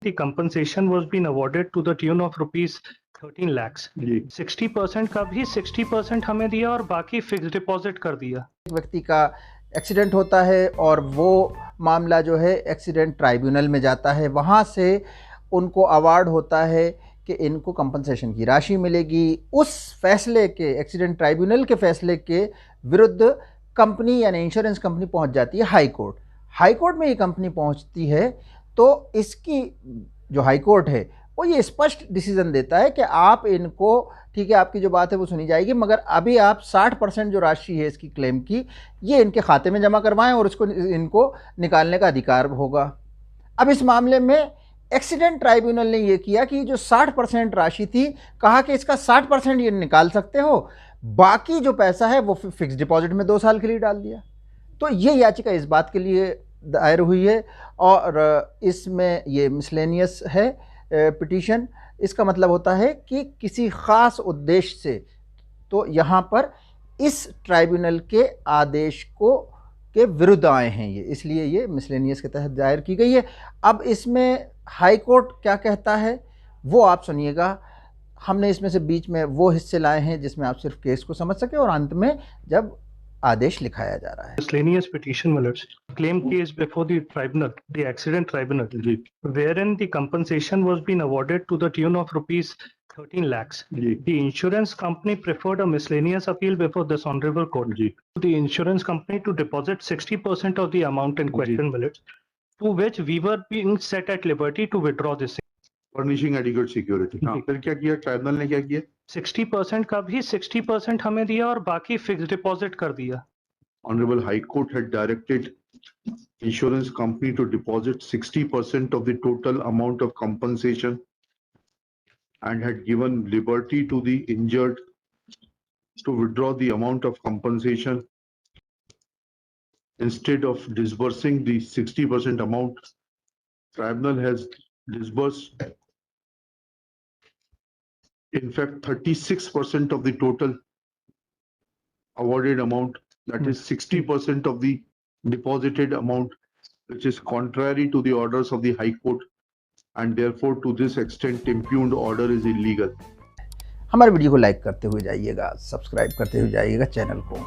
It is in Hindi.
The compensation was been awarded to the tune of rupees 13 lakhs। 60% का भी 60% हमें दिया और बाकी फिक्स डिपॉजिट कर दिया। एक व्यक्ति का एक्सीडेंट होता है और वो मामला जो है एक्सीडेंट ट्राइब्यूनल में जाता है, वहाँ से उनको अवार्ड होता है कि इनको कंपनसेशन की राशि मिलेगी। उस फैसले के, एक्सीडेंट ट्राइब्यूनल के फैसले के विरुद्ध कंपनी यानी इंश्योरेंस कंपनी पहुंच जाती है हाई कोर्ट। हाई कोर्ट में ये कंपनी पहुंचती है तो इसकी जो हाई कोर्ट है वो ये स्पष्ट डिसीजन देता है कि आप इनको, ठीक है आपकी जो बात है वो सुनी जाएगी, मगर अभी आप 60% जो राशि है इसकी क्लेम की, ये इनके खाते में जमा करवाएं और इसको इनको निकालने का अधिकार होगा। अब इस मामले में एक्सीडेंट ट्राइब्यूनल ने ये किया कि जो 60% राशि थी, कहा कि इसका 60% ये निकाल सकते हो, बाकी जो पैसा है वो फिक्स डिपॉजिट में 2 साल के लिए डाल दिया। तो ये याचिका इस बात के लिए दायर हुई है और इसमें ये मिसलेनियस है पिटीशन। इसका मतलब होता है कि किसी ख़ास उद्देश्य से, तो यहाँ पर इस ट्राइब्यूनल के आदेश को के विरुद्ध आए हैं ये, इसलिए ये मिसलेनियस के तहत दायर की गई है। अब इसमें हाई कोर्ट क्या कहता है वो आप सुनिएगा। हमने इसमें से बीच में वो हिस्से लाए हैं जिसमें आप सिर्फ केस को समझ सके और अंत में जब आदेश लिखाया जा रहा है। Miscellaneous petition millets claim case before the tribunal, the accident tribunal, wherein the compensation was being awarded to the tune of rupees 13 lakhs। The insurance company preferred a miscellaneous appeal before this honorable court। The insurance company to deposit 60% of the amount in question millets, to which we were being set at liberty to withdraw this। Furnishing adequate security. हाँ, फिर क्या किया ट्राइब्यूनल ने, क्या किया? 60% का भी 60% हमें दिया और बाकी फिक्स डिपॉजिट कर दिया। Honorable High Court had directed insurance company to deposit 60% of the total amount of compensation and had given liberty to the injured to withdraw the amount of compensation. Instead of disbursing the 60% amount, tribunal has disbursed in fact 36% of the total awarded amount, that is 60% of the deposited amount, which is contrary to the orders of the High Court, and therefore to this extent impugned order is illegal। हमारे वीडियो को लाइक करते हुए जाइएगा, सब्सक्राइब करते हुए जाइएगा चैनल को।